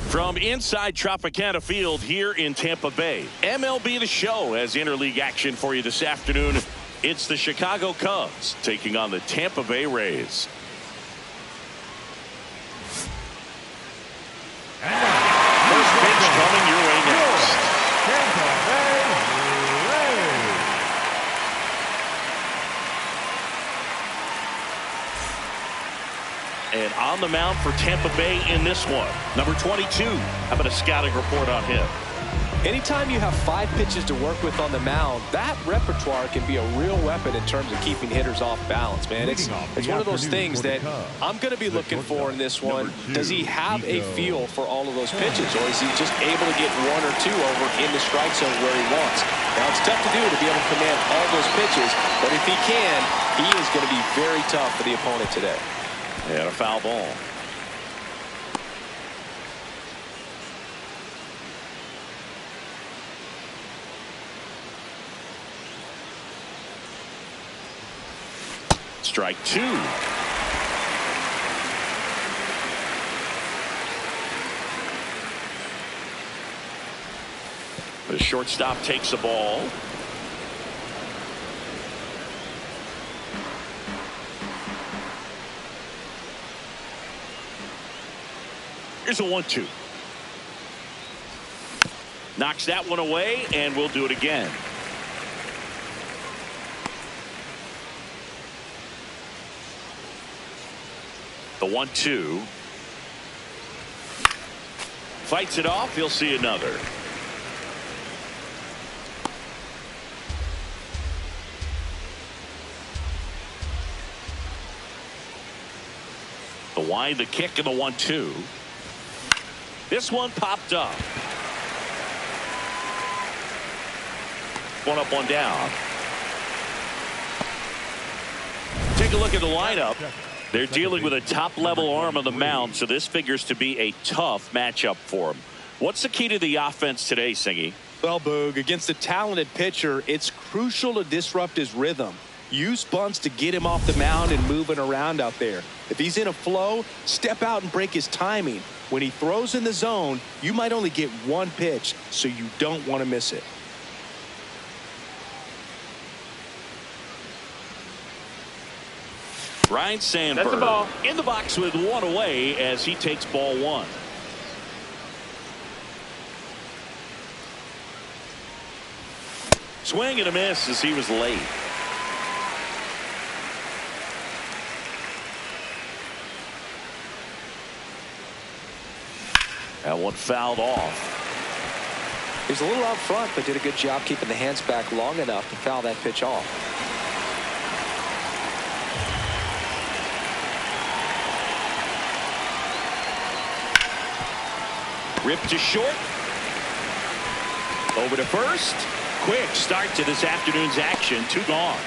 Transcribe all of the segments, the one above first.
From inside Tropicana Field here in Tampa Bay, MLB The Show has interleague action for you this afternoon. It's the Chicago Cubs taking on the Tampa Bay Rays. First pitch coming your way next. Tampa Bay Rays. And on the mound for Tampa Bay in this one, number 22. How about a scouting report on him? Anytime you have 5 pitches to work with on the mound, that repertoire can be a real weapon in terms of keeping hitters off balance, man. It's one of those things that I'm going to be looking for in this one. Does he have a feel for all of those pitches, or is he just able to get 1 or 2 over in the strike zone where he wants? Now, it's tough to do to be able to command all those pitches, but if he can, he is going to be very tough for the opponent today. And a foul ball. Strike 2. The shortstop takes the ball. Here's a 1-2. Knocks that one away, and we'll do it again. The 1-2. Fights it off. He'll see another. The wind, the kick, and the 1-2. This one popped up. One up, one down. Take a look at the lineup. They're dealing with a top-level arm on the mound, so this figures to be a tough matchup for him. What's the key to the offense today, Singy? Well, Boog, against a talented pitcher, it's crucial to disrupt his rhythm. Use bunts to get him off the mound and moving around out there. If he's in a flow, step out and break his timing. When he throws in the zone, you might only get 1 pitch, so you don't want to miss it. Ryan Sandberg in the box with 1 away as he takes ball 1. Swing and a miss as he was late. That one fouled off. He was a little out front, but did a good job keeping the hands back long enough to foul that pitch off. Ripped to short. Over to first. Quick start to this afternoon's action. 2 gone.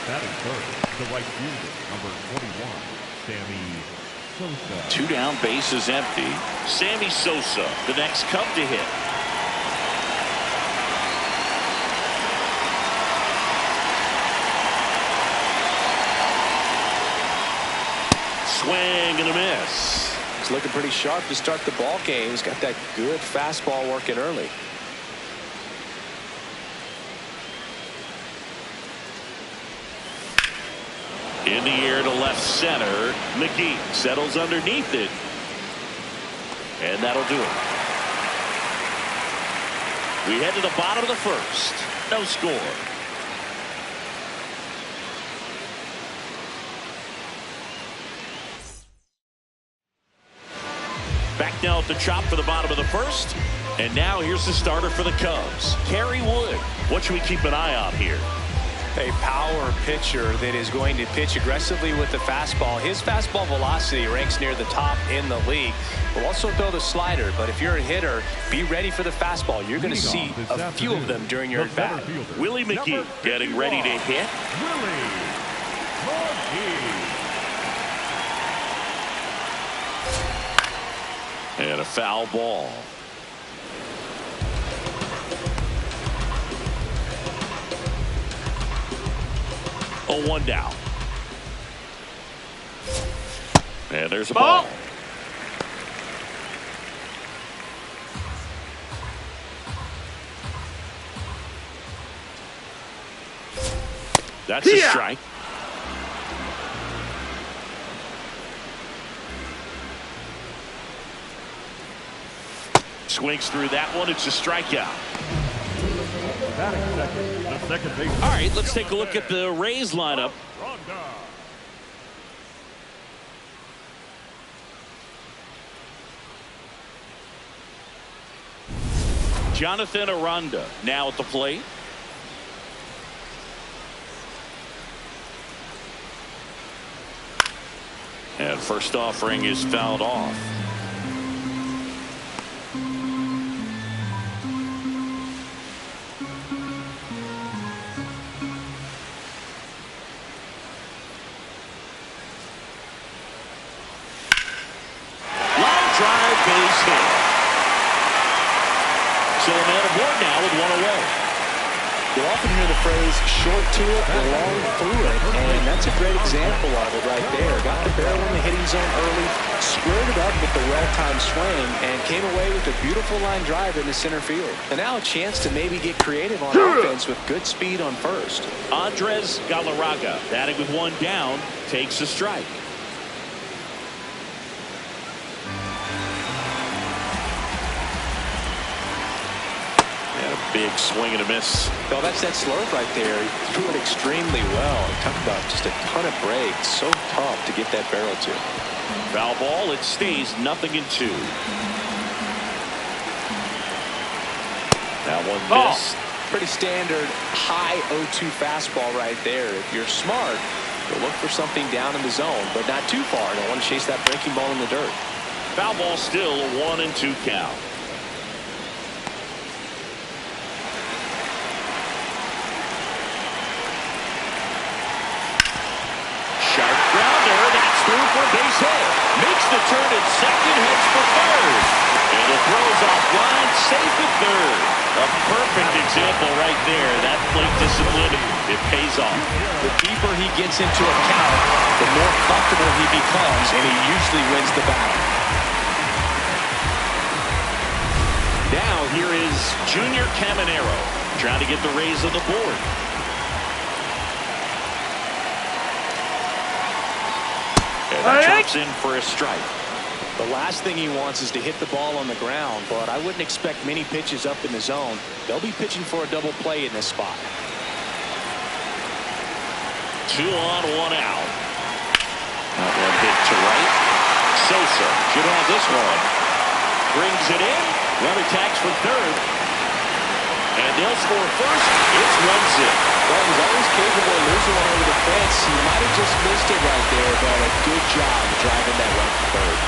Batting first, the right fielder, number 21, Sammy Sosa. 2 down, bases empty. Sammy Sosa, the next Cub to hit. Swing and a miss. He's looking pretty sharp to start the ball game. He's got that good fastball working early. In the air to left center. McGee settles underneath it. And that'll do it. We head to the bottom of the first. No score. Back now at the chop for the bottom of the first. And now here's the starter for the Cubs, Kerry Wood. What should we keep an eye on here? A power pitcher that is going to pitch aggressively with the fastball. His fastball velocity ranks near the top in the league. Will also throw the slider, but if you're a hitter, be ready for the fastball. You're going to see a few of them during your at-bat. Willie McGee getting ready to hit. And a foul ball. Oh, 1 down. And there's a ball. That's a strike. Swings through that one. It's a strikeout. The second base. All right, let's take a look at the Rays lineup. Jonathan Aranda now at the plate. And first offering is fouled off. Line drive, base hit. So a man aboard now with one away. You often hear the phrase short to it, long through it, and that's a great example of it right there. Got the barrel in the hitting zone early, squared it up with the well-timed swing, and came away with a beautiful line drive into center field. And now a chance to maybe get creative on offense with good speed on first. Andres Galarraga, batting with one down, takes a strike. Big swing and a miss. Well, that's that slurve right there. He threw it extremely well. Talk about just a ton of breaks. So tough to get that barrel to. Foul ball. It stays 0-2. That one missed. Pretty standard high 0-2 fastball right there. If you're smart, you'll look for something down in the zone, but not too far. Don't want to chase that breaking ball in the dirt. Foul ball still a 1-2 count. Through for a base hit. Makes the turn at second, heads for third. And it throws off line, safe at third. A perfect example right there. That plate discipline, it pays off. The deeper he gets into a count, the more comfortable he becomes, and he usually wins the battle. Now here is Junior Caminero trying to get the Rays on the board. And that drops in for a strike. The last thing he wants is to hit the ball on the ground, but I wouldn't expect many pitches up in the zone. They'll be pitching for a double play in this spot. 2 on, 1 out. That one hit to right. Sosa should have this one. Brings it in. Runner tags for third. And they'll score first. It's 1-0. Well, he's always capable of losing one over the fence. He might have just missed it right there, but a good job driving that one for third.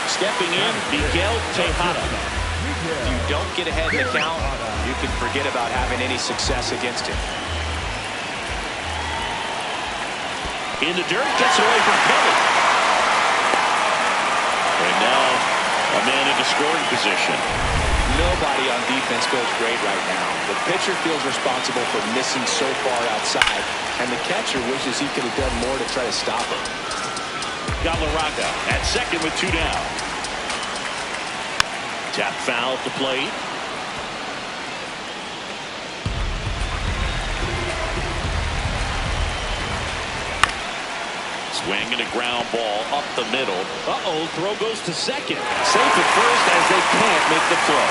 Stepping in, Miguel Tejada. If you don't get ahead in the count, you can forget about having any success against him. In the dirt, gets away from Kelly. And now a man into scoring position. Nobody on defense feels great right now. The pitcher feels responsible for missing so far outside, and the catcher wishes he could have done more to try to stop it. Galarraga at second with 2 down. Tap foul at the plate. Swing and a ground ball up the middle. Throw goes to second. Safe at first as they can't make the throw.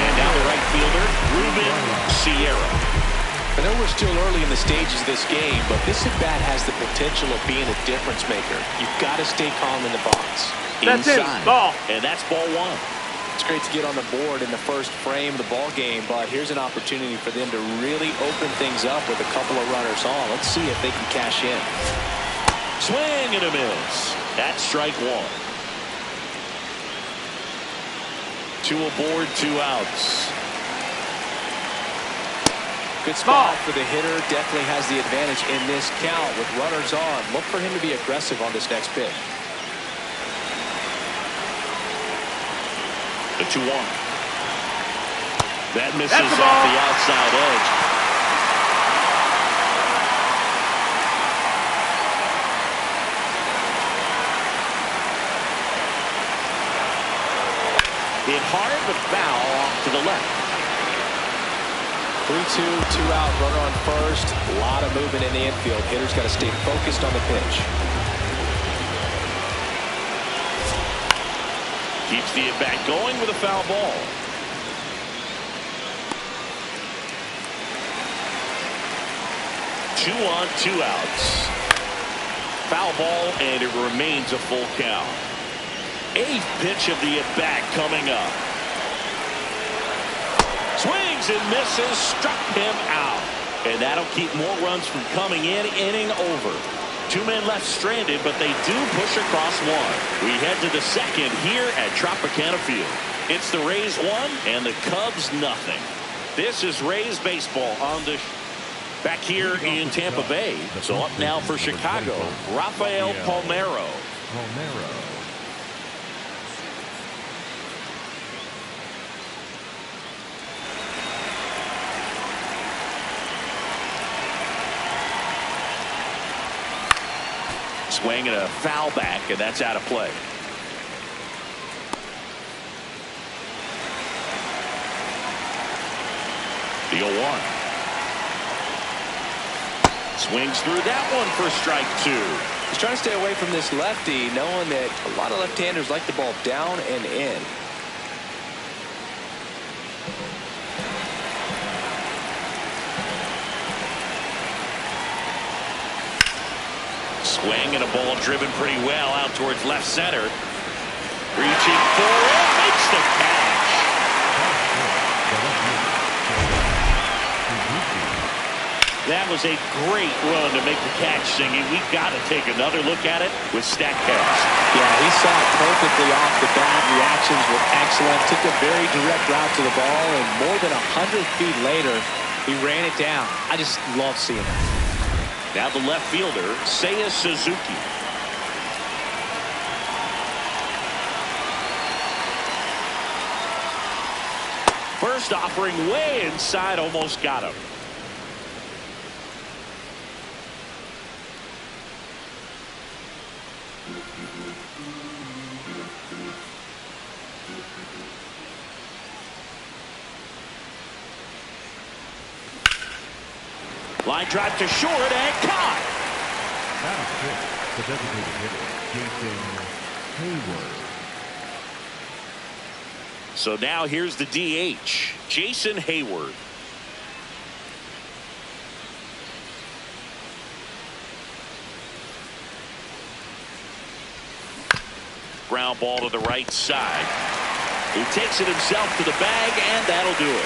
And down the right fielder, Ruben Sierra. I know we're still early in the stages of this game, but this at-bat has the potential of being a difference maker. You've got to stay calm in the box. That's inside. Ball. And that's ball 1. It's great to get on the board in the first frame of the ball game, but here's an opportunity for them to really open things up with a couple of runners on. Let's see if they can cash in. Swing and a miss. That's strike 1. 2 aboard, 2 outs. Good spot for the hitter. Definitely has the advantage in this count with runners on. Look for him to be aggressive on this next pitch. The 2-1. That misses off the outside edge. Hit hard but foul off to the left. 3-2, 2 out, runner on first. A lot of movement in the infield. Hitter's got to stay focused on the pitch. Keeps the at-bat going with a foul ball. Two on, 2 outs. Foul ball, and it remains a full count. 8th pitch of the at-bat coming up. Swings and misses, struck him out. And that'll keep more runs from coming in, inning over. 2 men left stranded, but they do push across 1. We head to the second here at Tropicana Field. It's the Rays 1 and the Cubs nothing. This is Rays baseball on the back here in Tampa Bay. So up now for Chicago, Rafael Palmeiro. Swing and a foul back, and that's out of play. The 0-1. Swings through that one for strike 2. He's trying to stay away from this lefty, knowing that a lot of left-handers like the ball down and in. Swing and a ball driven pretty well out towards left center. Reaching for it, makes the catch. That was a great run to make the catch, Singy. We've got to take another look at it with StatCast. Yeah, he saw it perfectly off the bat. Reactions were excellent. Took a very direct route to the ball, and more than 100 feet later, he ran it down. I just love seeing it. Now the left fielder, Seiya Suzuki. First offering way inside, almost got him. Line drive to short and caught. That is good. The designated hitter, Jason Hayward. So now here's the DH, Jason Hayward. Ground ball to the right side. He takes it himself to the bag, and that'll do it.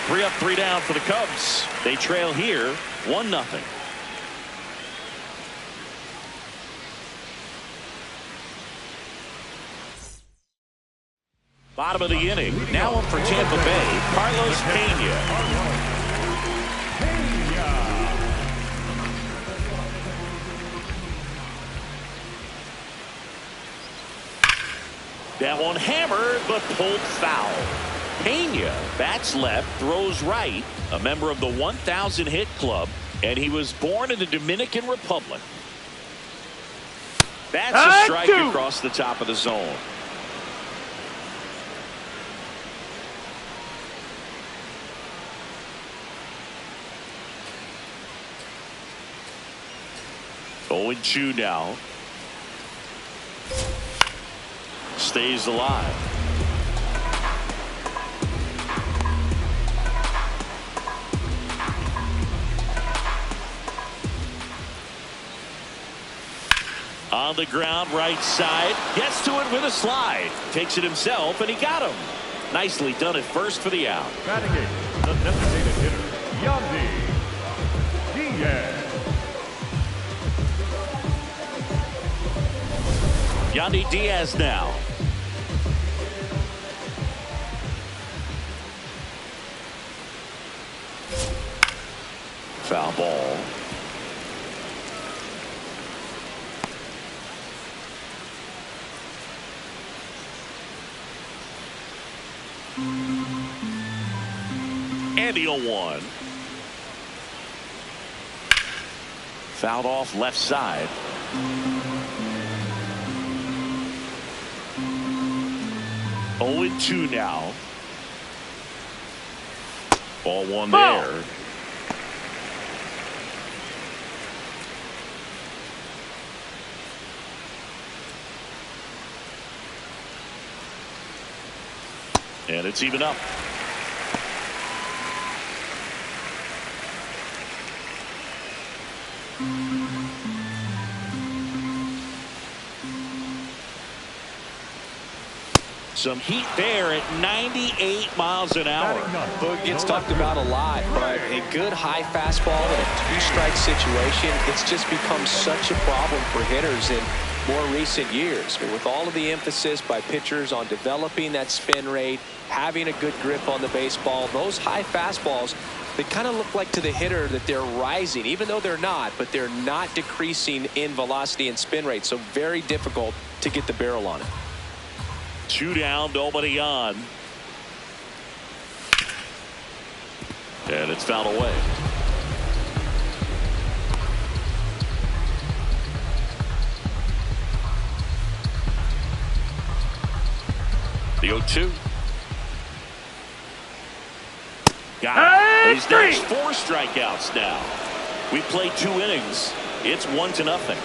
3 up, 3 down for the Cubs. They trail here 1-0. Bottom of the inning. Now up for Tampa Bay, Carlos Pena. That one hammered, but pulled foul. Pena bats left, throws right, a member of the 1,000 hit club, and he was born in the Dominican Republic. That's a strike across the top of the zone. Oh, and 2 now. Stays alive. On the ground, right side, gets to it with a slide, takes it himself, and he got him. Nicely done at first for the out. Batting it, the designated hitter, Yandy Diaz. Yandy Diaz now. Foul ball. And the 0-1. Fouled off left side. Oh, and 2 now. Ball one there. And it's even up. Some heat there at 98 miles an hour. Boog gets talked about a lot, but a good high fastball in a two-strike situation, it's just become such a problem for hitters in more recent years. With all of the emphasis by pitchers on developing that spin rate, having a good grip on the baseball, those high fastballs, they kind of look like to the hitter that they're rising, even though they're not, but they're not decreasing in velocity and spin rate. So very difficult to get the barrel on it. 2 down, nobody on. And it's fouled away. The 0-2. Got it. He's down 4 strikeouts now. We played 2 innings. It's 1-0.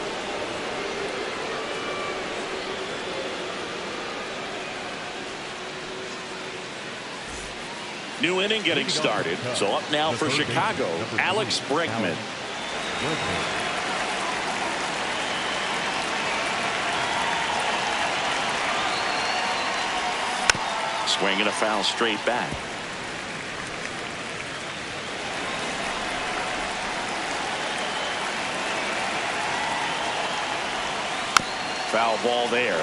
New inning getting started. So up now for Chicago, Alex Bregman. Swinging a foul straight back. Foul ball there.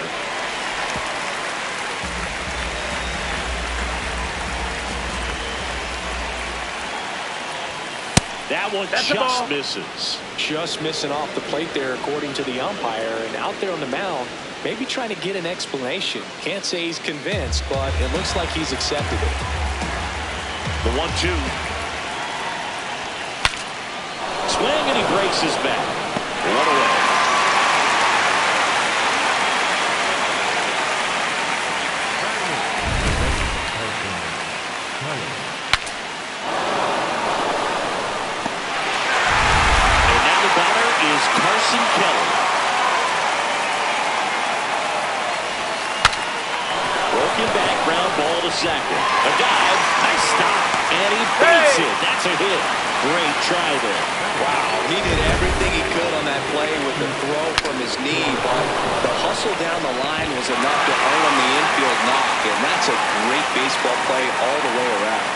That one just misses. Just missing off the plate there, according to the umpire. And out there on the mound, maybe trying to get an explanation. Can't say he's convinced, but it looks like he's accepted it. The 1-2. Swing, and he breaks his back. 1 away. Second. A dive. Nice stop. And he beats it. That's a hit. Great try there. Wow. He did everything he could on that play with the throw from his knee, but the hustle down the line was enough to earn him the infield knock, and that's a great baseball play all the way around.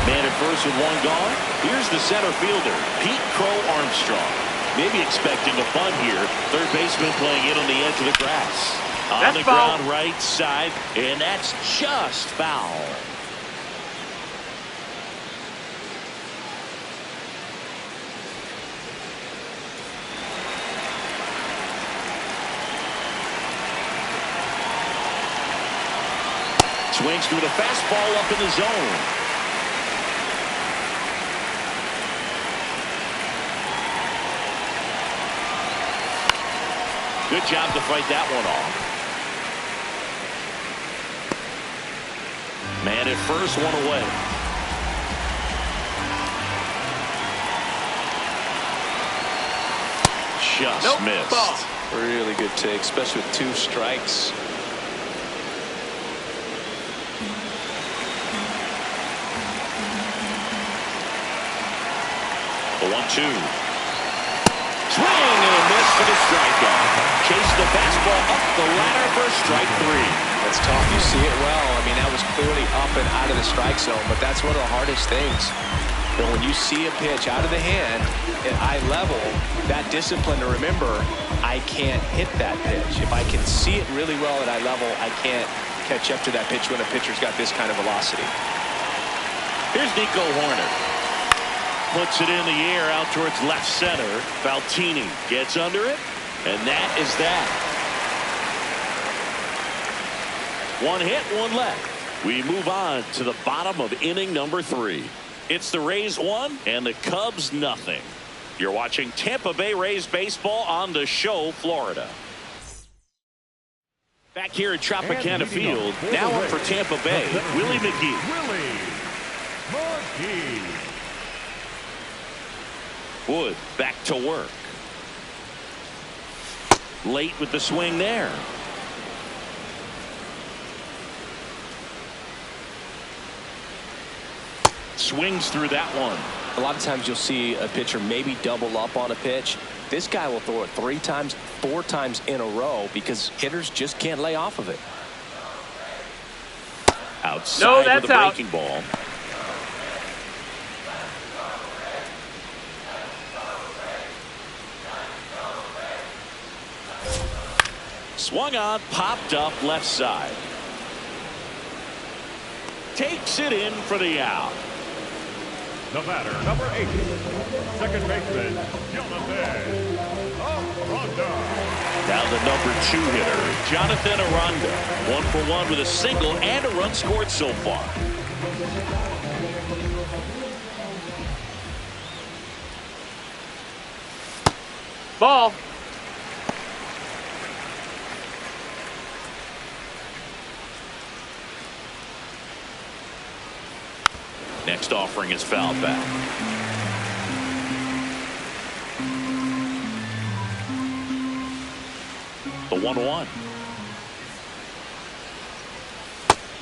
Man at first with 1 gone. Here's the center fielder, Pete Crow Armstrong. Maybe expecting a bunt here. Third baseman playing in on the edge of the grass. On the ground right side, and that's just foul. Swings through the fastball up in the zone. Good job to fight that one off. Man at first, 1 away. Just missed. Ball. Really good take, especially with 2 strikes. The 1-2. Swing and a miss for the strikeout. Chase the fastball up the ladder for strike 3. That's tough. You see it well. I mean, that was clearly up and out of the strike zone, but that's one of the hardest things. But when you see a pitch out of the hand at eye level, that discipline to remember, I can't hit that pitch. If I can see it really well at eye level, I can't catch up to that pitch when a pitcher's got this kind of velocity. Here's Nico Horner. Puts it in the air out towards left center. Valtini gets under it, and that is that. 1 hit, 1 left. We move on to the bottom of inning number 3. It's the Rays 1 and the Cubs nothing. You're watching Tampa Bay Rays baseball on The Show, Florida. Back here at Tropicana Field, now up for Tampa Bay, Willie McGee. Wood back to work. Late with the swing there. Swings through that one. A lot of times you'll see a pitcher maybe double up on a pitch. This guy will throw it 3 times, 4 times in a row because hitters just can't lay off of it. Outside with a breaking ball. Swung on, popped up left side. Takes it in for the out. The batter, number 8, second baseman, Jonathan Aranda. Now the number 2 hitter, Jonathan Aranda. 1 for 1 with a single and a run scored so far. Ball. Next offering is fouled back. The 1-1.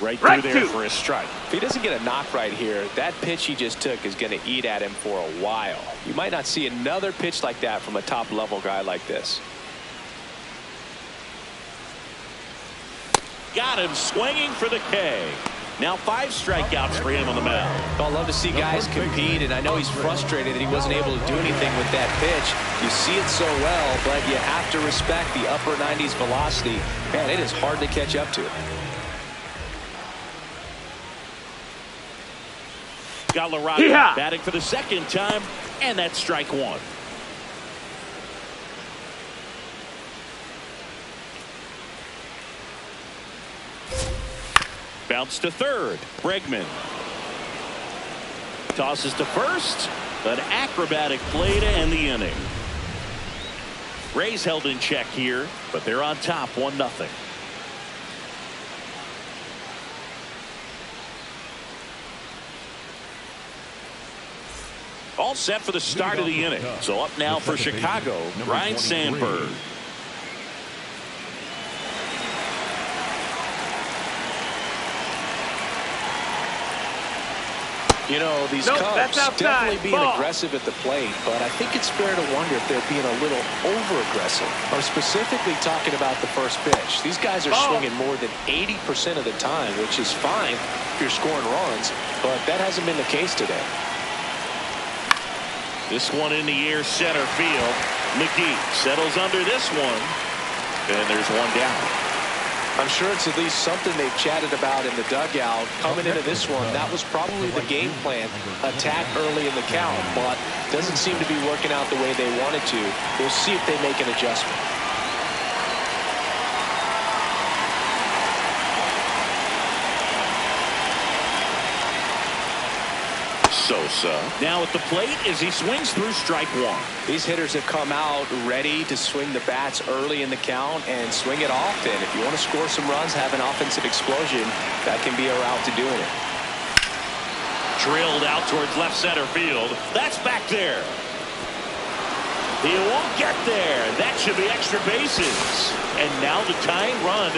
Right through there for a strike. If he doesn't get a knock right here, that pitch he just took is going to eat at him for a while. You might not see another pitch like that from a top level guy like this. Got him swinging for the K. Now 5 strikeouts for him on the mound. I love to see guys compete, and I know he's frustrated that he wasn't able to do anything with that pitch. You see it so well, but you have to respect the upper 90s velocity. Man, it is hard to catch up to. Galarraga batting for the 2nd time, and that's strike 1. Bounce to third. Bregman tosses to first. An acrobatic play to end the inning. Rays held in check here, but they're on top 1-0. All set for the start of the inning. So up now for Chicago, Ryan Sandberg. You know, these Cubs definitely being aggressive at the plate, but I think it's fair to wonder if they're being a little over-aggressive. I'm specifically talking about the first pitch. These guys are swinging more than 80% of the time, which is fine if you're scoring runs, but that hasn't been the case today. This one in the air, center field. McGee settles under this one, and there's one down. I'm sure it's at least something they've chatted about in the dugout. Coming into this one, that was probably the game plan. Attack early in the count, but doesn't seem to be working out the way they wanted to. We'll see if they make an adjustment. Sosa now at the plate as he swings through strike 1. These hitters have come out ready to swing the bats early in the count and swing it often. If you want to score some runs, have an offensive explosion, that can be a route to doing it. Drilled out towards left center field. That's back there. He won't get there. That should be extra bases. And now the tying run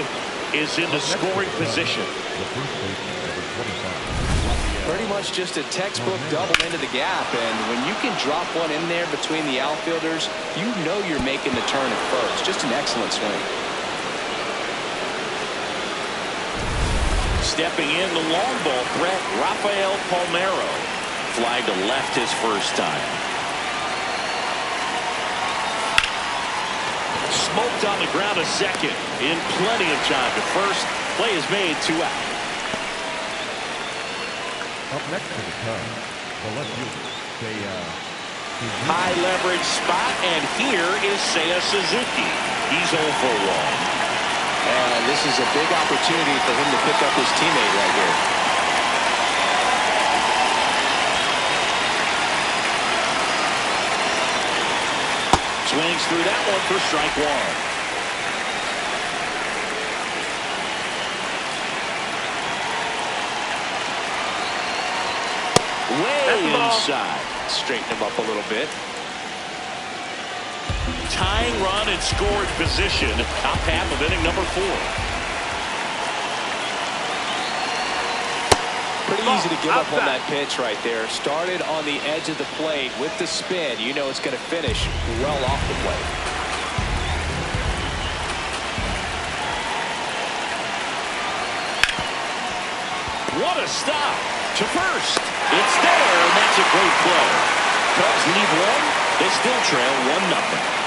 is in the scoring position. Pretty much just a textbook double into the gap, and when you can drop one in there between the outfielders, you know you're making the turn at first. Just an excellent swing. Stepping in the long ball threat, Rafael Palmeiro. Fly to left his first time. Smoked on the ground a second. In plenty of time to first. Play is made, 2 out. Up next to the Cubs, the left fielder, high leverage spot, and here is Seiya Suzuki. He's 0 for 1. And this is a big opportunity for him to pick up his teammate right here. Swings through that one for strike 1. side. Straighten him up a little bit. Tying run in scored position. Top half of inning number 4. Pretty easy to give up on that pitch right there. Started on the edge of the plate with the spin. You know it's going to finish well off the plate. What a stop to first. It's there, and that's a great play. Cubs lead 1. They still trail 1-0.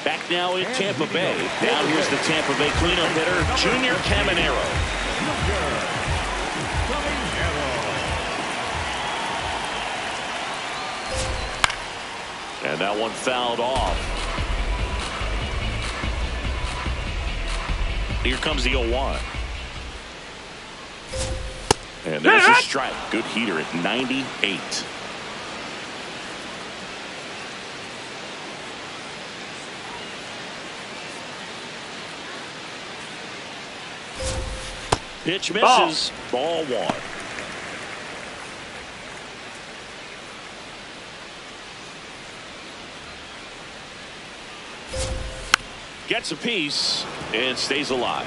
Back now in Tampa Bay. Now here's the Tampa Bay cleanup hitter, Junior Caminero. And that one fouled off. Here comes the 0-1. And there's a strike. Good heater at 98. Pitch misses. Ball 1. Gets a piece and stays alive.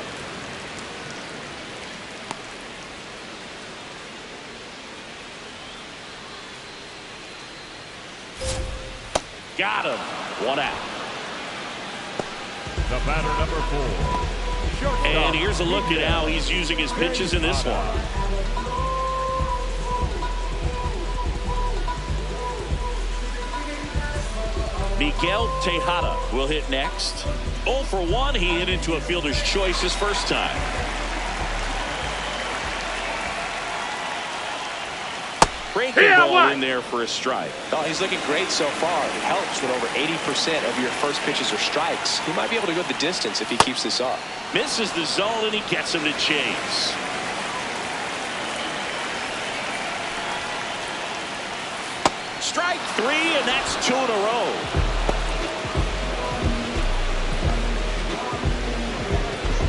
Got him. 1 out. The batter, number 4. And here's a look at how he's using his pitches in this one. Miguel Tejada will hit next. 0 for 1. He hit into a fielder's choice his first time. Breaking ball in there for a strike. Oh, he's looking great so far. It helps when over 80% of your first pitches are strikes. He might be able to go the distance if he keeps this up. Misses the zone, and he gets him to chase. Strike 3, and that's 2 in a row.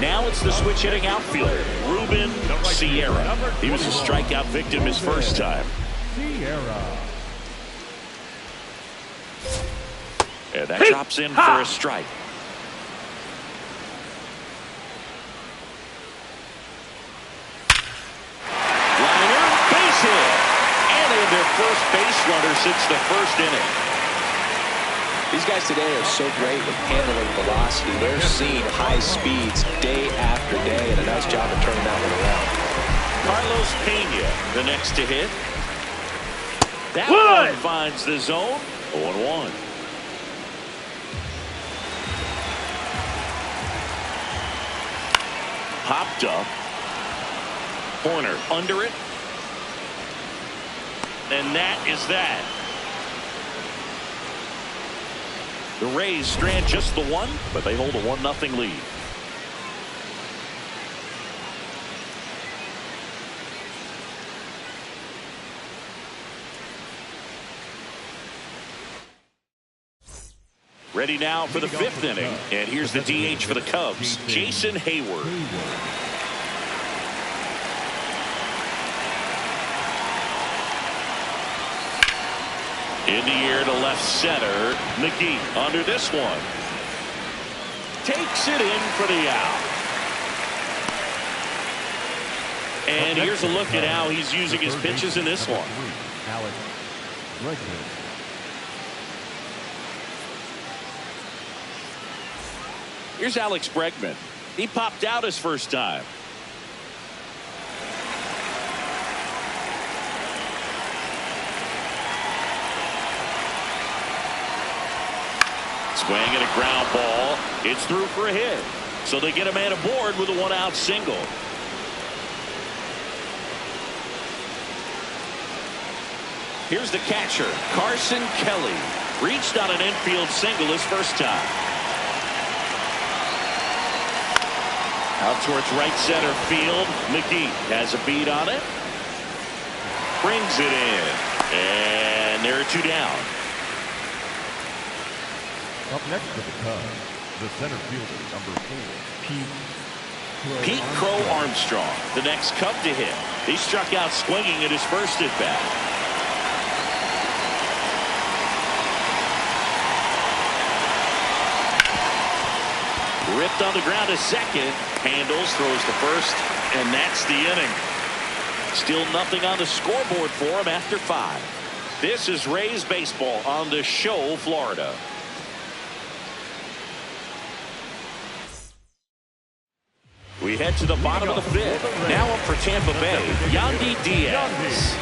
Now it's the switch hitting outfielder, Ruben Sierra. He was a strikeout victim his first time. And that drops in for a strike. Liner, base hit. And they have their first base runner since the first inning. These guys today are so great with handling velocity. They're seeing high speeds day after day, and a nice job of turning that one around. Carlos Pena, the next to hit. That one finds the zone. 0-1. Popped up. Corner under it. And that is that. The Rays strand just the 1, but they hold a 1-0 lead. Ready now for the 5th inning, and here's the DH for the Cubs, Jason Hayward. In the air to left center. McGee under this one. Takes it in for the out. And here's a look at how he's using his pitches in this one. Here's Alex Bregman. He popped out his first time. Swing and a ground ball. It's through for a hit. So they get a man aboard with a 1-out single. Here's the catcher, Carson Kelly. Reached on an infield single his first time. Out towards right center field. McGee has a beat on it. Brings it in. And there are 2 down. Up next for the Cubs, the center fielder, number 4, Pete Crow Armstrong, the next Cub to hit. He struck out swinging at his first at bat. Ripped on the ground to second. Handles, throws to first, and that's the inning. Still nothing on the scoreboard for him after 5. This is Rays baseball on The Show, Florida. We head to the bottom of the 5th. Now up for Tampa Bay, Yandy Diaz.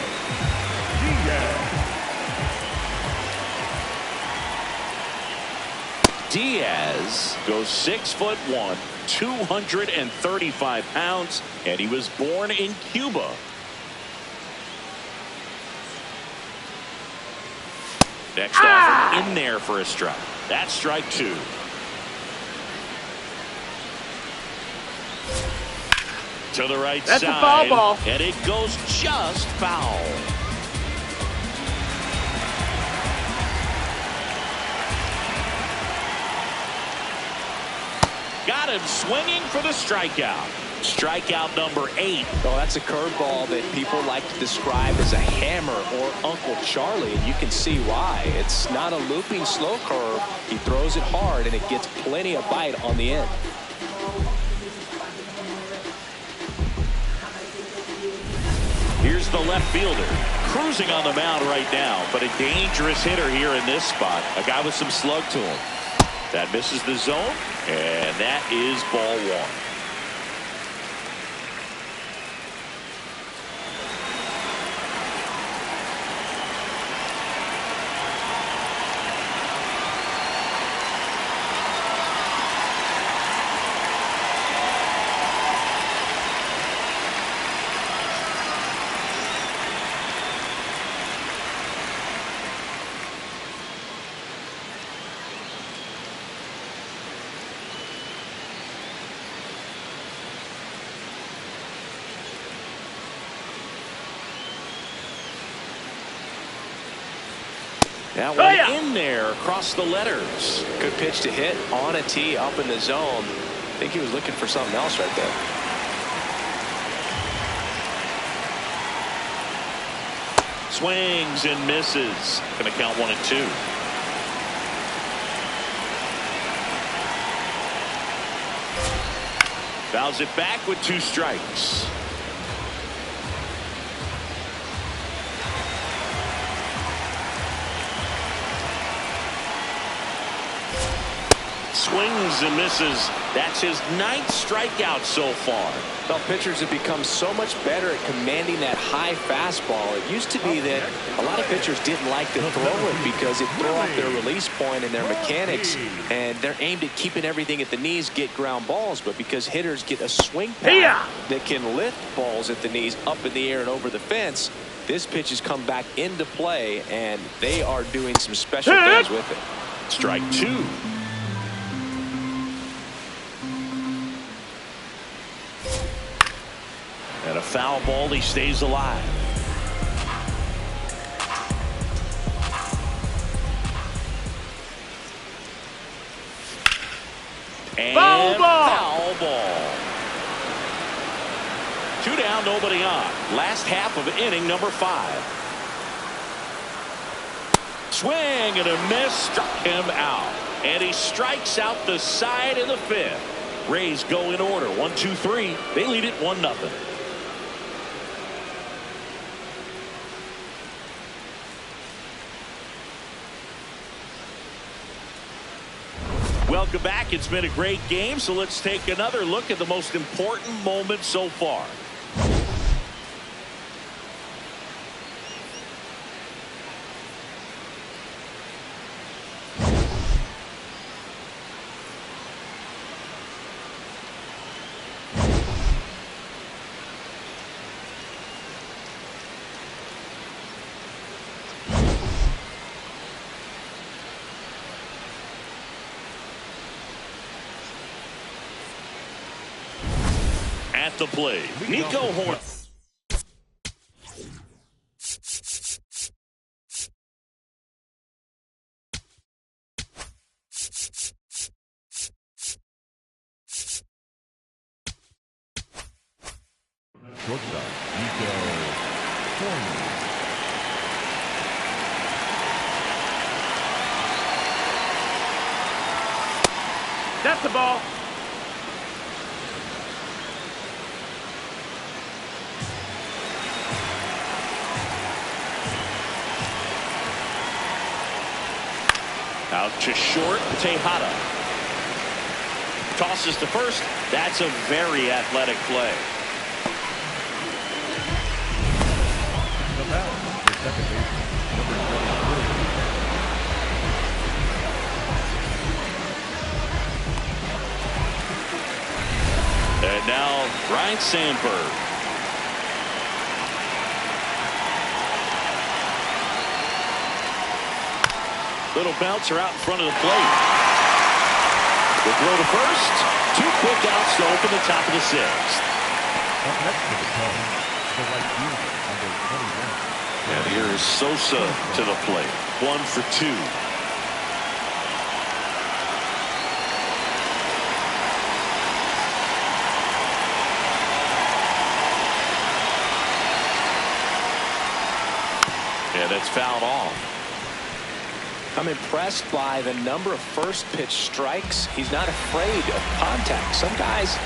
Diaz goes 6'1", 235 pounds, and he was born in Cuba. Next offer in there for a strike. That's strike 2. To the right side. That's a foul ball. And it goes just foul. Got him swinging for the strikeout. Strikeout number 8. Oh, that's a curveball that people like to describe as a hammer or Uncle Charlie, and you can see why. It's not a looping slow curve. He throws it hard, and it gets plenty of bite on the end. Here's the left fielder, cruising on the mound right now, but a dangerous hitter here in this spot. A guy with some slug to him. That misses the zone, and that is ball 1. That one in there across the letters. Good pitch to hit on a tee up in the zone. I think he was looking for something else right there. Swings and misses. Going to count 1 and 2. Fouls it back with 2 strikes. Swings and misses. That's his 9th strikeout so far. Well, pitchers have become so much better at commanding that high fastball. It used to be that a lot of pitchers didn't like to throw it because it threw off their release point and their mechanics, and they're aimed at keeping everything at the knees, get ground balls. But because hitters get a swing pattern that can lift balls at the knees up in the air and over the fence, this pitch has come back into play, and they are doing some special things with it. Strike 2. And a foul ball, he stays alive. And foul ball. Foul ball. 2 down, nobody on. Last half of inning number 5. Swing and a miss, struck him out. And he strikes out the side of the 5th. Rays go in order. 1, 2, 3. They lead it 1-0. Welcome back. It's been a great game, so let's take another look at the most important moment so far. At the plate, Nico Horn. That's the ball. Out to short, Tejada. Tosses to first. That's a very athletic play. The batter, the second baseman, number 23. And now Ryan Sandberg. Little bouncer out in front of the plate. The throw to first. 2 quick outs to open the top of the 6th. Up next to the Cubs, the right fielder, number 21. And here is Sosa to the plate. 1 for 2. And it's fouled off. I'm impressed by the number of first pitch strikes. He's not afraid of contact. Some guys,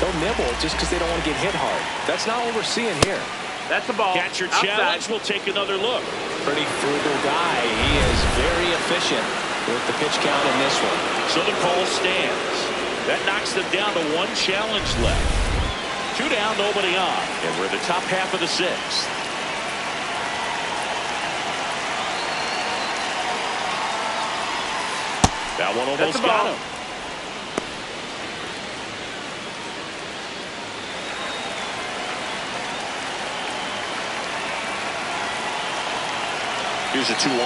they'll nibble just because they don't want to get hit hard. That's not what we're seeing here. That's the ball. Catcher Outside. challenge. We'll take another look. Pretty frugal guy. He is very efficient with the pitch count in this one. So the call stands. That knocks them down to 1 challenge left. 2 down, nobody on. And we're in the top half of the 6th. That one almost got him. Here's a 2-1.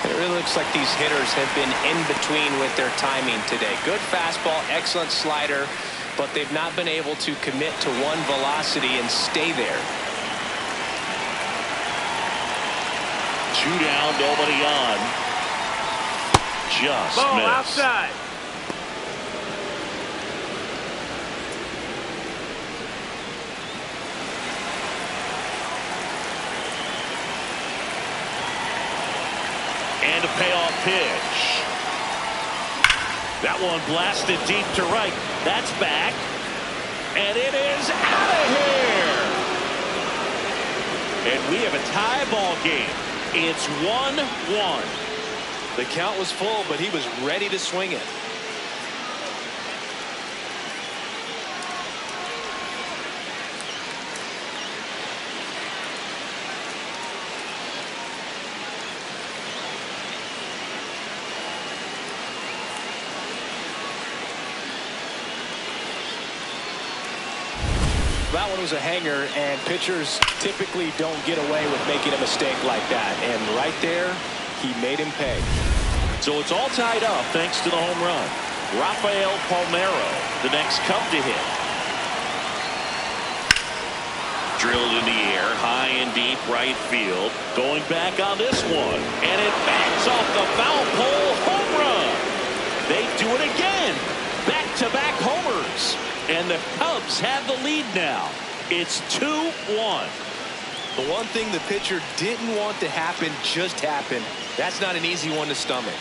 It really looks like these hitters have been in between with their timing today. Good fastball, excellent slider, but they've not been able to commit to one velocity and stay there. 2 down, nobody on. Just Ball missed. outside. And a payoff pitch. That one blasted deep to right. That's back. And it is out of here. And we have a tie ball game. It's 1-1. The count was full, but he was ready to swing it. That one was a hanger, and pitchers typically don't get away with making a mistake like that. And right there, he made him pay. So it's all tied up thanks to the home run. Rafael Palmeiro, the next Cub to hit. Drilled in the air, high and deep right field. Going back on this one. And it bangs off the foul pole. Home run. They do it again. Back-to-back homers. And the Cubs have the lead now. It's 2-1. The one thing the pitcher didn't want to happen just happened. That's not an easy one to stomach.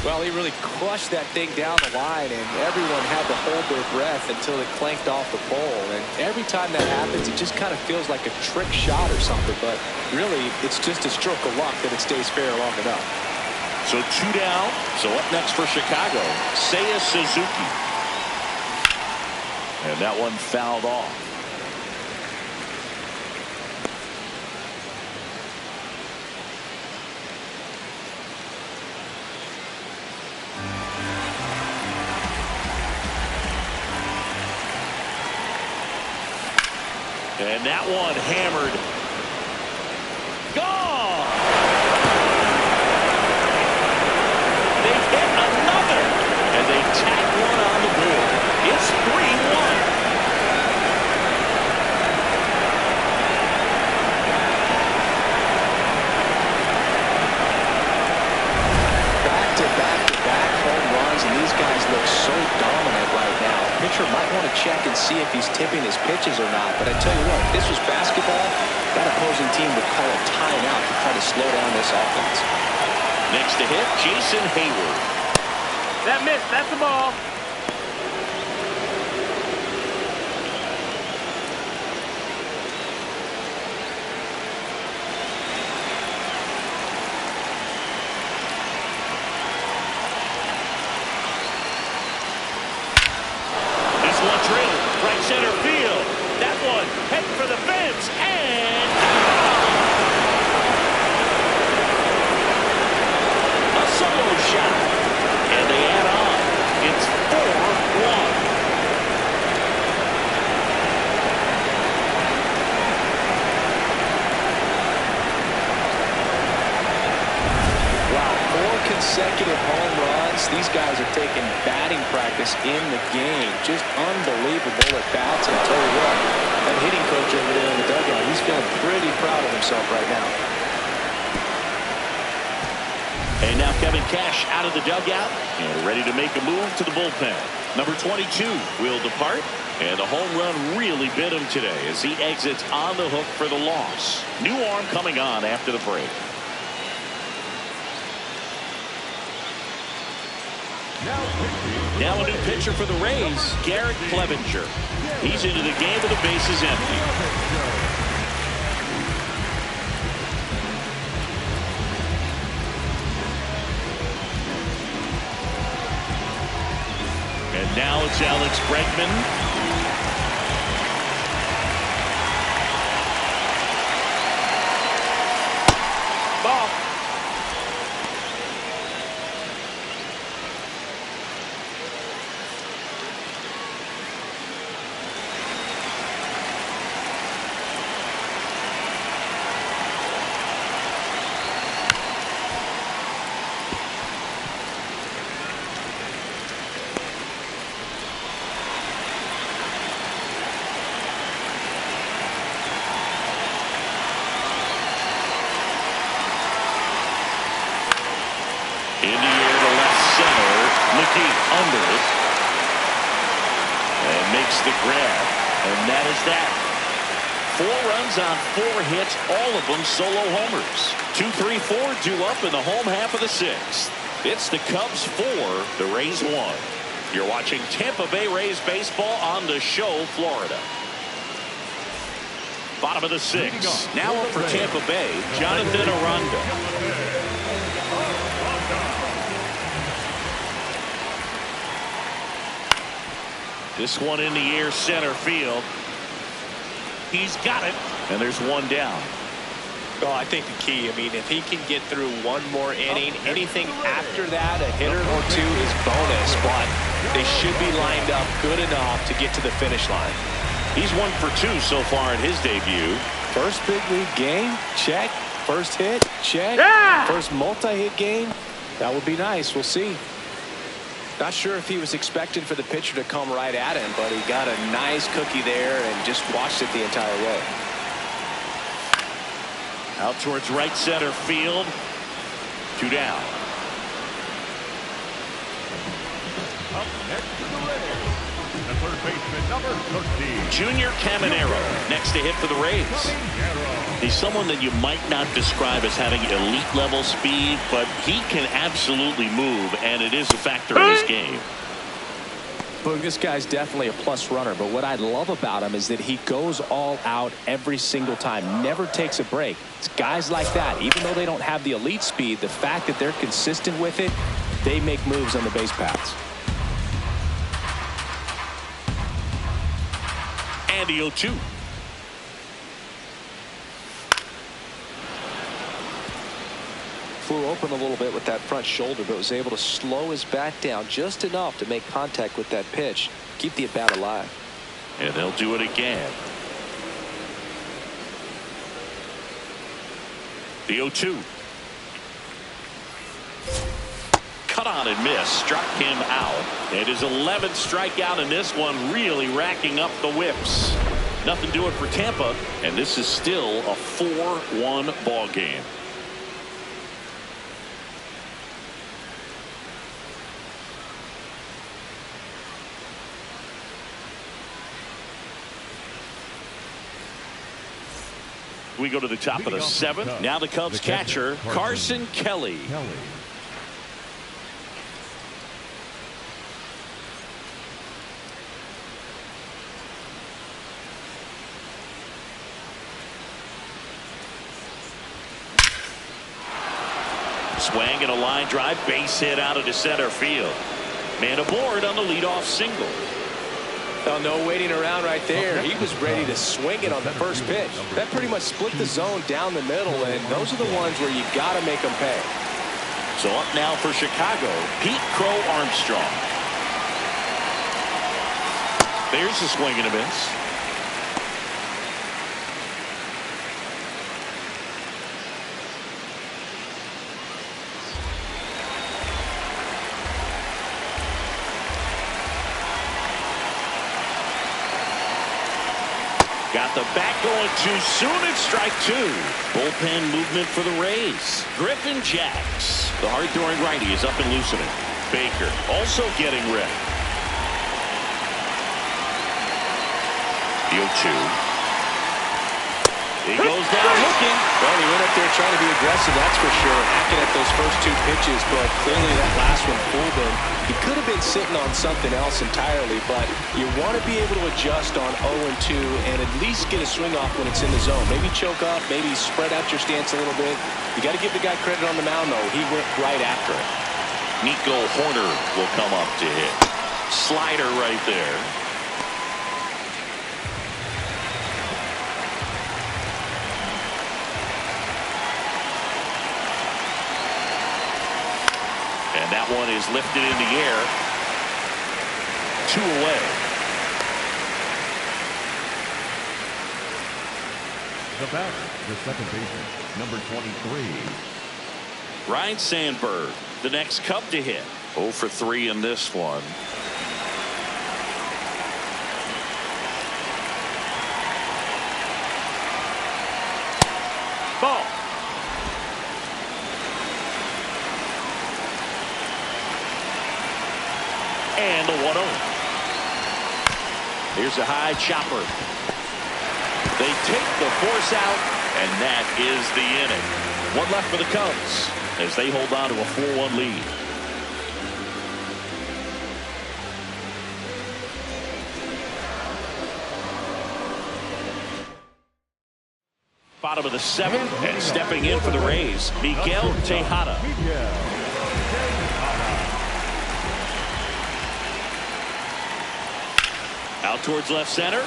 Well, he really crushed that thing down the line, and everyone had to hold their breath until it clanked off the pole. And every time that happens, it just kind of feels like a trick shot or something. But really, it's just a stroke of luck that it stays fair long enough. So 2 down. So up next for Chicago, Seiya Suzuki. And that one fouled off. And that one hammered. Gone! They hit another. And they tack one on the board. It's 3-1. Back-to-back home runs, and these guys look so dominant right now. Pitcher might want to check and see if he's tipping his pitches or not. But I tell you what, if this was basketball, that opposing team would call a timeout to try to slow down this offense. Next to hit, Jason Hayward. That missed. That's the ball. Right center field. That one heading for the fence and a solo shot. And they add on. It's 4-1. Wow, 4 consecutive home runs. These guys are taking batting practice in the game. Just unbelievable at bats. And I tell you what, that hitting coach over there in the dugout, he's feeling pretty proud of himself right now. And now Kevin Cash out of the dugout and ready to make a move to the bullpen. Number 22 will depart. And the home run really bit him today as he exits on the hook for the loss. New arm coming on after the break. Now a new pitcher for the Rays, Garrett Clevenger. He's into the game with the bases empty. And now it's Alex Bregman. Ball. In the air to left center. Mickey under it. And makes the grab. And that is that. 4 runs on 4 hits, all of them solo homers. 2, 3, 4 due up in the home half of the 6th. It's the Cubs 4, the Rays 1. You're watching Tampa Bay Rays baseball on the Show, Florida. Bottom of the 6th. Now up for Tampa Bay, Jonathan Aranda. This one in the air center field. He's got it. And there's one down. Oh, I think the key, I mean, if he can get through one more inning, anything after that, a hitter or 2 is bonus. But they should be lined up good enough to get to the finish line. He's 1 for 2 so far in his debut. First big league game, check. First hit, check. Yeah! First multi-hit game, that would be nice. We'll see. Not sure if he was expecting for the pitcher to come right at him, but he got a nice cookie there and just watched it the entire way. Out towards right center field. 2 down. Up next to the Rays, the third baseman, number 13. Junior Caminero next to hit for the Rays. He's someone that you might not describe as having elite level speed, but he can absolutely move, and it is a factor in his game. Look, this guy's definitely a plus runner, but what I love about him is that he goes all out every single time, never takes a break. It's guys like that, even though they don't have the elite speed, the fact that they're consistent with it, they make moves on the base paths. And the 0-2. Flew open a little bit with that front shoulder, but was able to slow his bat down just enough to make contact with that pitch, keep the at-bat alive. And they'll do it again. The 0-2. Cut on and miss, struck him out. And his 11th strikeout in this one, really racking up the whips. Nothing doing for Tampa, and this is still a 4-1 ball game. We go to the top of the 7th. Now the Cubs catcher, Carson Kelly. Swing and a line drive, base hit out into center field. Man aboard on the leadoff single. Oh, no waiting around right there. He was ready to swing it on the first pitch. That pretty much split the zone down the middle, and those are the ones where you got to make them pay. So up now for Chicago, Pete Crow Armstrong. There's a swing and a miss. Got the bat going too soon. It's strike 2. Bullpen movement for the Rays. Griffin Jacks. The hard-throwing righty is up and loosening. Baker also getting ready. The 0-2. He goes down looking. Well, he went up there trying to be aggressive, that's for sure. Hacking at those first 2 pitches, but clearly that last one fooled him. He could have been sitting on something else entirely, but you want to be able to adjust on 0-2 and at least get a swing off when it's in the zone. Maybe choke up, maybe spread out your stance a little bit. You got to give the guy credit on the mound, though. He went right after it. Nico Horner will come up to hit. Slider right there. And that one is lifted in the air. 2 away. The batter, the second baseman, number 23. Ryan Sandberg, the next Cub to hit. 0 for 3 in this one. Ball. And the 1-0. Here's a high chopper. They take the force out, and that is the inning. 1 left for the Cubs as they hold on to a 4-1 lead. Bottom of the 7th, and stepping in for the Rays, Miguel Tejada. Out towards left center.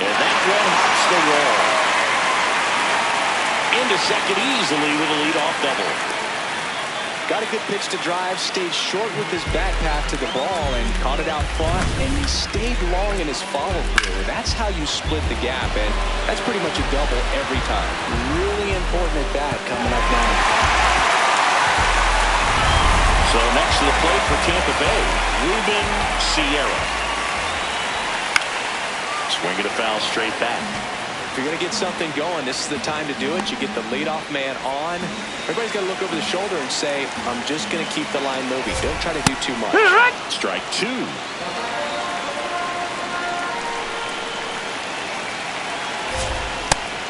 And that one hops the wall. Into second easily with a leadoff double. Got a good pitch to drive, stayed short with his bat path to the ball and caught it out front, and he stayed long in his follow-through. That's how you split the gap, and that's pretty much a double every time. Really important at bat coming up now. So next to the plate for Tampa Bay, Ruben Sierra. Swing and a foul straight back. If you're going to get something going, this is the time to do it. You get the leadoff man on. Everybody's got to look over the shoulder and say, I'm just going to keep the line moving. Don't try to do too much. Strike 2.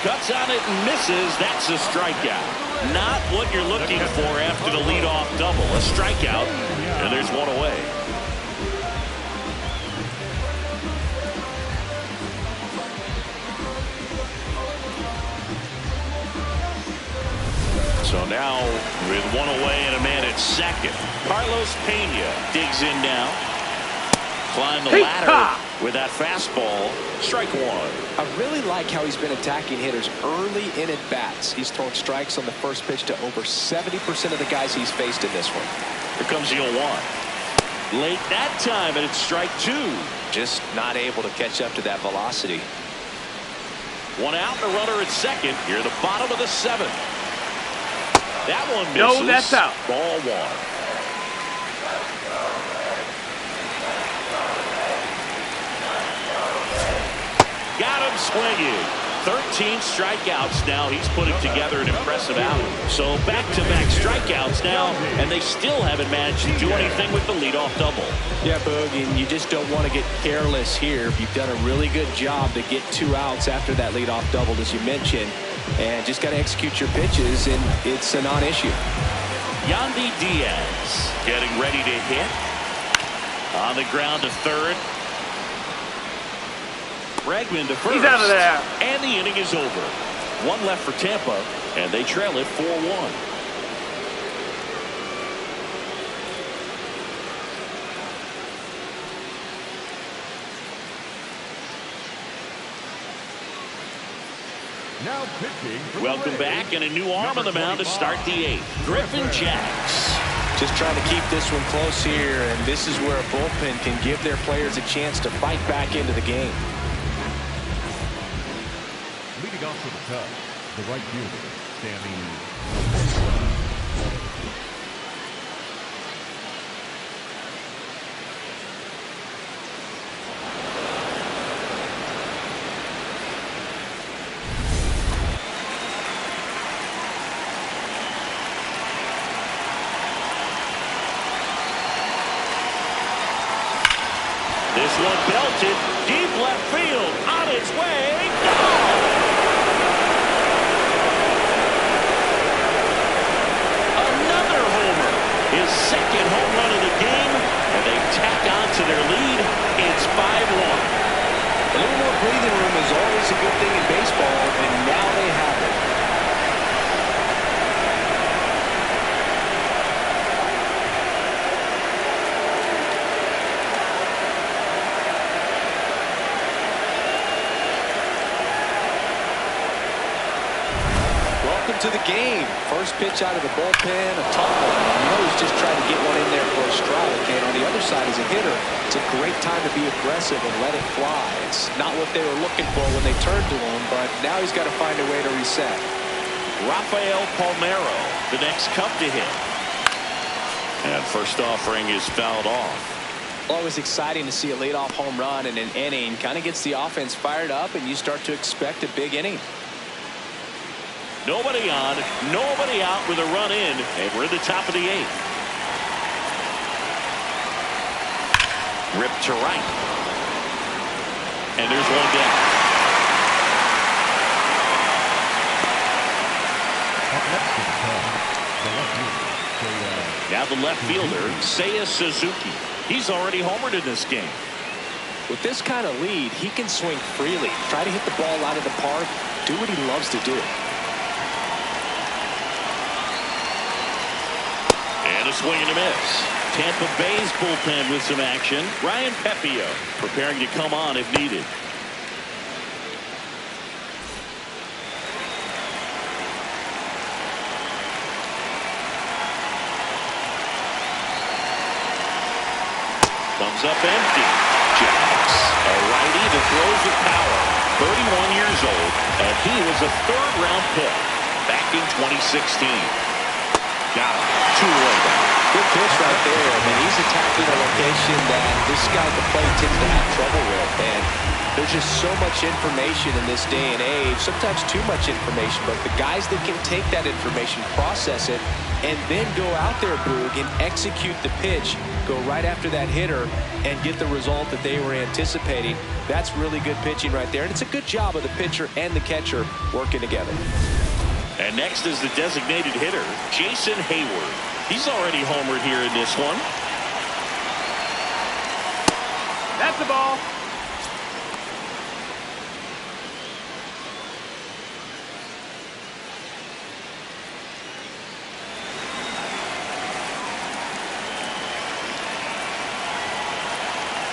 Cuts on it and misses. That's a strikeout. Not what you're looking for after the leadoff double. A strikeout, and there's 1 away. So now, with 1 away and a man at second, Carlos Pena digs in now. Climb the ladder with that fastball. Strike 1. I really like how he's been attacking hitters early in at bats. He's thrown strikes on the first pitch to over 70% of the guys he's faced in this one. Here comes the 0-1. Late that time, and it's strike 2. Just not able to catch up to that velocity. 1 out, and a runner at second. Here at the bottom of the 7th. That one misses. No, that's out. Ball 1. Got him swinging. 13 strikeouts now. He's putting together an impressive outing. So back-to-back strikeouts now, and they still haven't managed to do anything with the leadoff double. Yeah, Boog, and you just don't want to get careless here. You've done a really good job to get 2 outs after that leadoff double, as you mentioned, and just got to execute your pitches, and it's a non-issue. Yandy Diaz getting ready to hit. On the ground to third. Bregman to first. He's out of there. And the inning is over. 1 left for Tampa, and they trail it 4-1. Now pitching for Welcome back, and a new arm on the mound to start the 8th. Griffin Jacks. Just trying to keep this one close here, and this is where a bullpen can give their players a chance to fight back into the game. Leading off for the Cubs, the right fielder, Sammy. This one belted deep left field, on its way. Gone! Another homer, his 2nd home run of the game, and they tack on to their lead. It's 5-1. A little more breathing room is always a good thing in baseball, and now they have it. To the game. First pitch out of the bullpen, a tough one. You know he's just trying to get one in there for a strike. And on the other side, as a hitter, it's a great time to be aggressive and let it fly. It's not what they were looking for when they turned to him, but now he's got to find a way to reset. Rafael Palmeiro, the next Cub to hit. And first offering is fouled off. Always exciting to see a leadoff home run in an inning. Kind of gets the offense fired up, and you start to expect a big inning. Nobody on, nobody out with a run in, and we're at the top of the 8th. Ripped to right. And there's one down. Now the left fielder, Seiya Suzuki. He's already homered in this game. With this kind of lead, he can swing freely. Try to hit the ball out of the park. Do what he loves to do. And a swing and a miss. Tampa Bay's bullpen with some action. Ryan Pepio preparing to come on if needed. Comes up empty. Jacks, a righty that throws with power. 31 years old, and he was a 3rd-round pick back in 2016. Got him. 2-away down. Good pitch right there. I mean, he's attacking a location that this guy at the plate tends to have trouble with. And there's just so much information in this day and age, sometimes too much information, but the guys that can take that information, process it, and then go out there, Boog, and execute the pitch, go right after that hitter, and get the result that they were anticipating. That's really good pitching right there. And it's a good job of the pitcher and the catcher working together. And next is the designated hitter, Jason Hayward. He's already homered here in this one. That's the ball.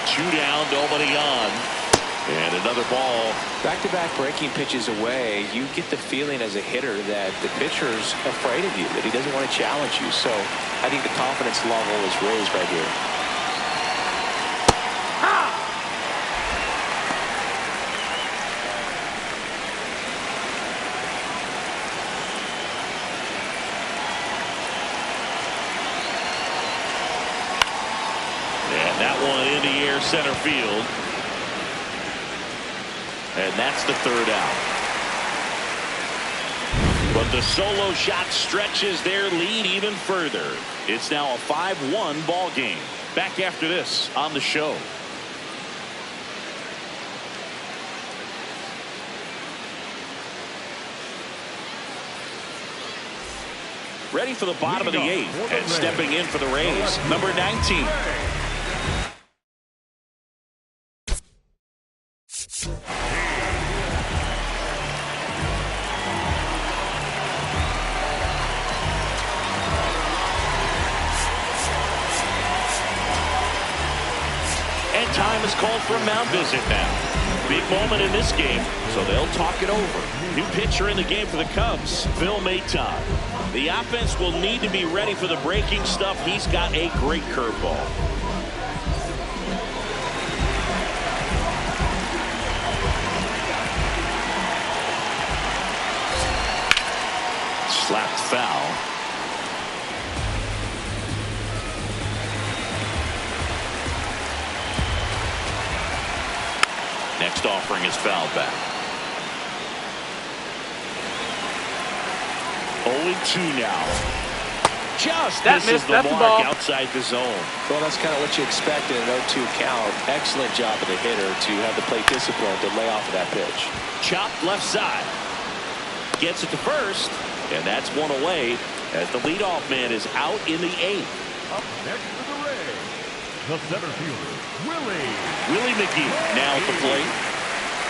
Two down, nobody on. And another ball. Back-to-back breaking pitches away, you get the feeling as a hitter that the pitcher's afraid of you, that he doesn't want to challenge you. So I think the confidence level is raised right here. And that one in the air center field. And that's the 3rd out. But the solo shot stretches their lead even further. It's now a 5-1 ball game. Back after this on the show. Ready for the bottom of the 8th and stepping in for the Rays, number 19. And time is called for a mound visit now. Big moment in this game, so they'll talk it over. New pitcher in the game for the Cubs, Phil Maton. The offense will need to be ready for the breaking stuff. He's got a great curveball. Slapped foul. Next offering is fouled back. 0-2 now. Just misses the mark outside the zone. Well, that's kind of what you expect in an 0-2 count. Excellent job of the hitter to have the plate discipline to lay off of that pitch. Chopped left side. Gets it to first, and that's one away as the leadoff man is out in the 8th. Up next for the Rays, the center fielder, Willie McGee now at the plate.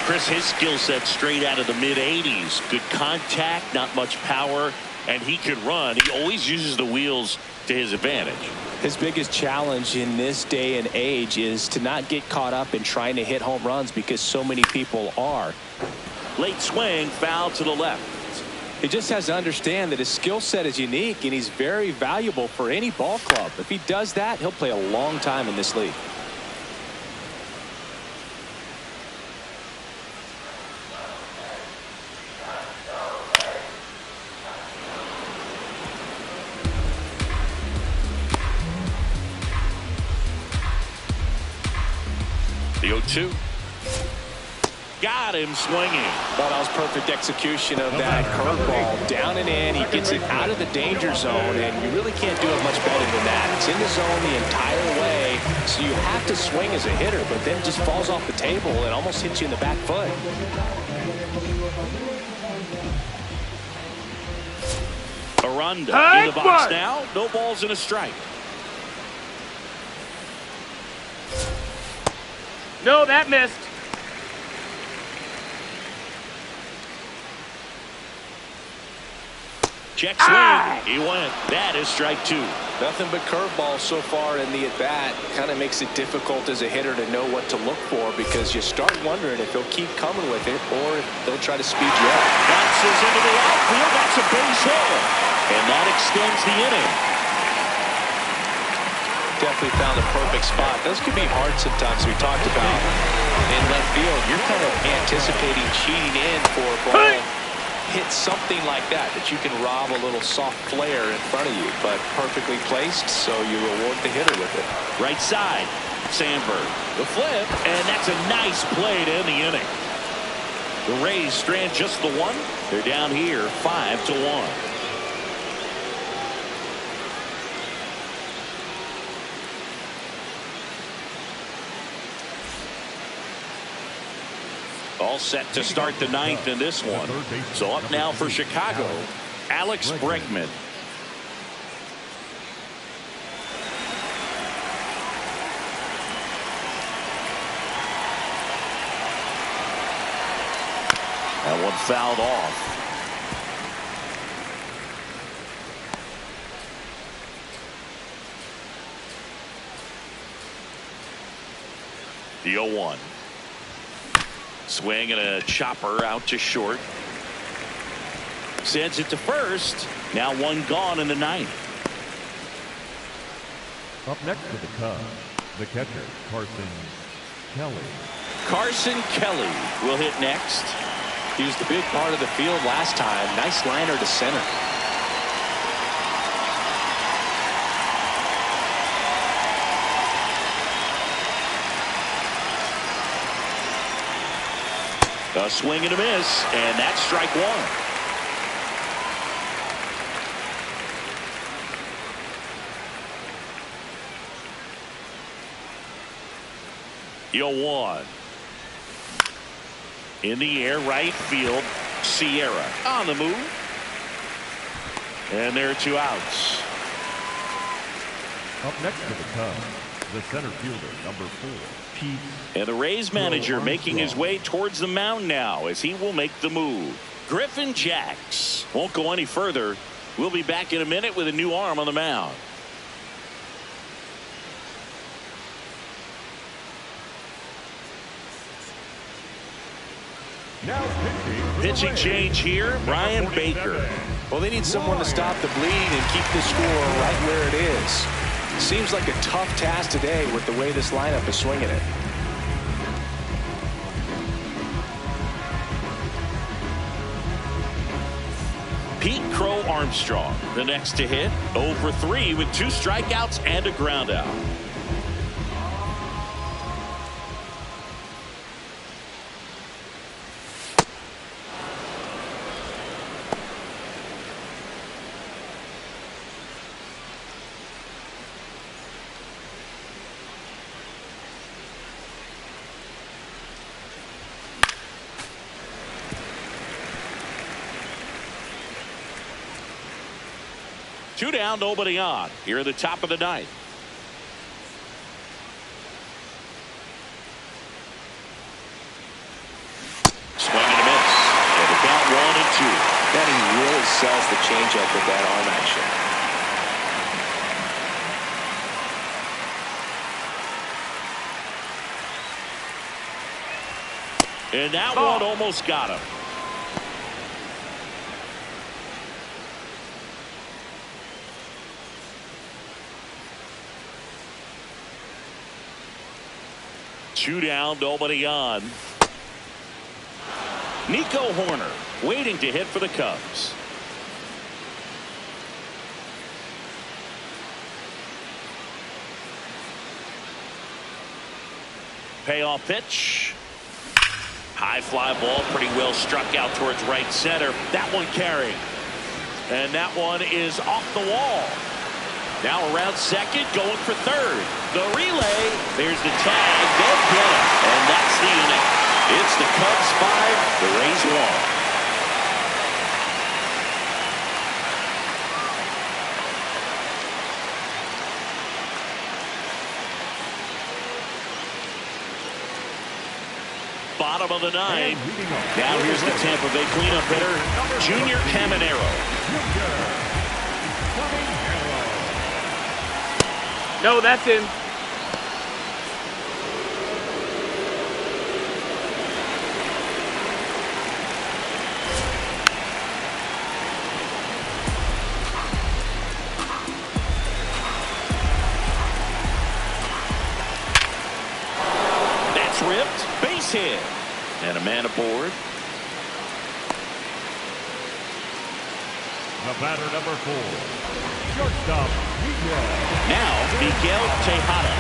Chris, his skill set straight out of the mid-80s. Good contact, not much power, and he can run. He always uses the wheels to his advantage. His biggest challenge in this day and age is to not get caught up in trying to hit home runs because so many people are. Late swing, foul to the left. He just has to understand that his skill set is unique and he's very valuable for any ball club. If he does that, he'll play a long time in this league. The 0-2. Got him swinging. Well, that was perfect execution of that curveball. Down and in. He gets it out of the danger zone, and you really can't do it much better than that. It's in the zone the entire way, so you have to swing as a hitter, but then it just falls off the table and almost hits you in the back foot. Aranda in the box now. No balls and a strike. No, that missed. Check swing. He went. That is strike 2. Nothing but curveballs so far in the at-bat. Kind of makes it difficult as a hitter to know what to look for because you start wondering if he'll keep coming with it or if they'll try to speed you up. Bounces into the outfield. That's a base hit. And that extends the inning. Definitely found a perfect spot. Those could be hard sometimes. We talked about in left field. You're kind of anticipating cheating in for a ball. Hit something like that you can rob a little soft flare in front of you, but perfectly placed, so you reward the hitter with it. Right side, Sandberg, the flip, and that's a nice play to end the inning. The Rays strand just the one. They're down here 5-1. All set to start the 9th in this one. So up now for Chicago, Alex Bregman. That one fouled off. The 0-1. Swing and a chopper out to short. Sends it to first. Now one gone in the 9th. Up next for the Cubs, the catcher, Carson Kelly. Carson Kelly will hit next. He was the big part of the field last time. Nice liner to center. A swing and a miss, and that's strike 1. 0-1. In the air, right field, Sierra on the move. And there are 2 outs. Up next to the Cubs, the center fielder, number 4, Pete. And the Rays manager making his way towards the mound now as he will make the move. Griffin Jacks won't go any further. We'll be back in a minute with a new arm on the mound. Now pitching change here, Brian Baker. Well, they need someone to stop the bleed and keep the score right where it is. Seems like a tough task today with the way this lineup is swinging it. Pete Crow Armstrong, the next to hit, 0 for 3 with 2 strikeouts and a ground out. Two down, nobody on. Here at the top of the 9th. Swing and a miss. And the count 1-2. That he really sells the changeup with that arm action. And that one almost got him. Two down, nobody on. Nico Horner waiting to hit for the Cubs. Payoff pitch. High fly ball, pretty well struck out towards right center. That one carrying. And that one is off the wall. Now around second, going for third. The relay, there's the tag. They'll get it. And that's the inning. It's the Cubs 5, the Rays 1. Bottom of the 9. Now here's the Tampa Bay cleanup hitter, Junior Caminero. No, that's in. That's ripped. Base hit. And a man aboard. The batter, number 4, shortstop, now Miguel Tejada.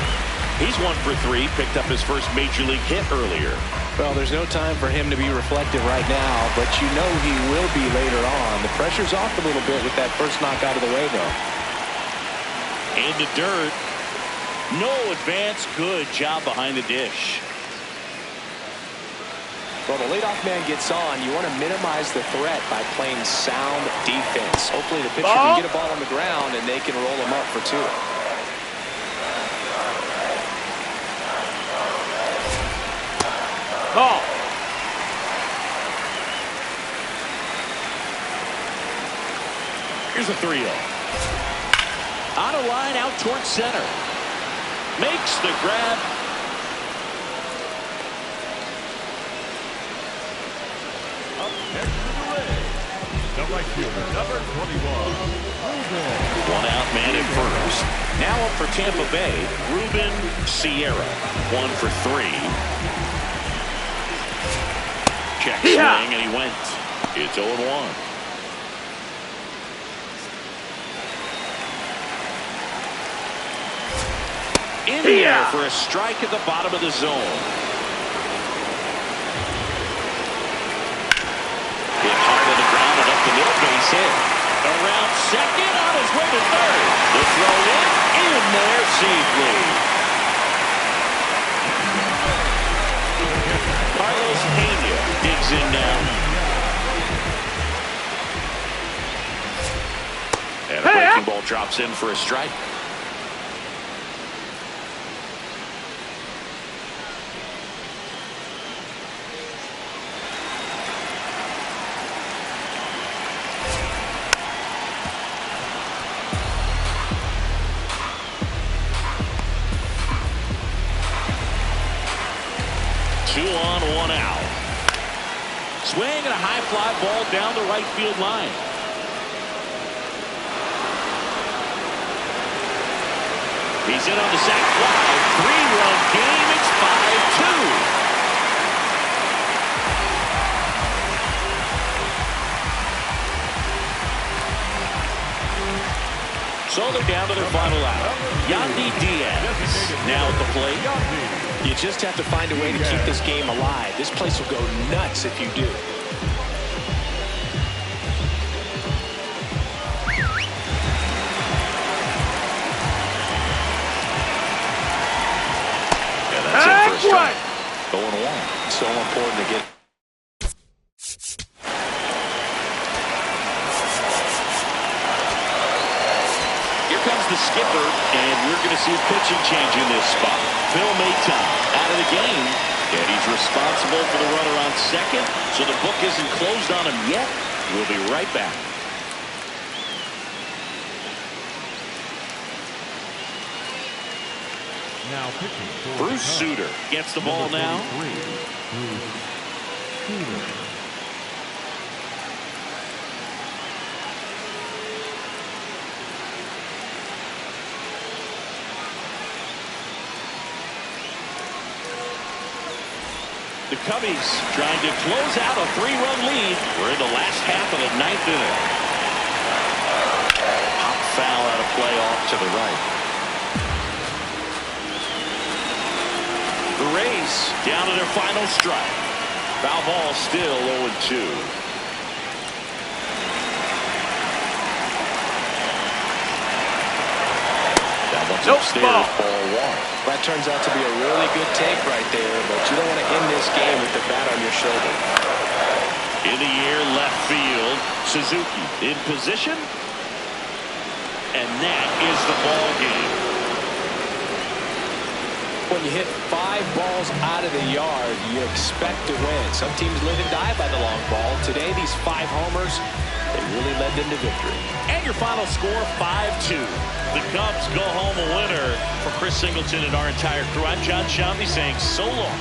He's 1 for 3. Picked up his first major league hit earlier. Well, there's no time for him to be reflective right now, but you know he will be later on. The pressure's off a little bit with that first knock out of the way, though. In the dirt. No advance. Good job behind the dish. Well, the leadoff man gets on. You want to minimize the threat by playing sound defense. Hopefully the pitcher can get a ball on the ground and they can roll him up for 2. Ball. Here's a 3-0. On a line out towards center. Makes the grab. the right fielder, number 21, Ruben. 1 out, man at first. Now up for Tampa Bay, Ruben Sierra. 1 for 3. Check swing, and he went. It's 0-1. In the air for a strike at the bottom of the zone. Hit hard on the ground and up the middle, base hit. Around second, on his way to third. The throw in there safely. digs in now. And a breaking ball drops in for a strike. Two on, one out. Swing and a high fly ball down the right field line. He's in on the sac fly. 3-run game. It's 5-2. So they're down to their final out. Yandy Diaz now at the plate. You just have to find a way to keep this game alive. This place will go nuts if you do. Yeah, that's it for a strike. 0-1. So important to get. Here comes the skipper, and we're going to see a pitching change in this spot. Phil Maton out of the game, and he's responsible for the runner on second, so the book isn't closed on him yet. We'll be right back. Now pitching for Bruce Sutter gets the ball now. Bruce Sutter. The Cubbies trying to close out a 3-run lead. We're in the last half of the 9th inning. Pop foul out of play off to the right. The Rays down to their final strike. Foul ball still 0-2. That one's upstairs, ball 1. That turns out to be a really good take right there, but you don't want to end this game with the bat on your shoulder. In the air, left field. Suzuki in position. And that is the ball game. When you hit 5 balls out of the yard, you expect to win. Some teams live and die by the long ball. Today, these 5 homers, they really led them to victory. And your final score, 5-2. The Cubs go home a winner. For Chris Singleton and our entire crew, I'm John Shammy saying so long.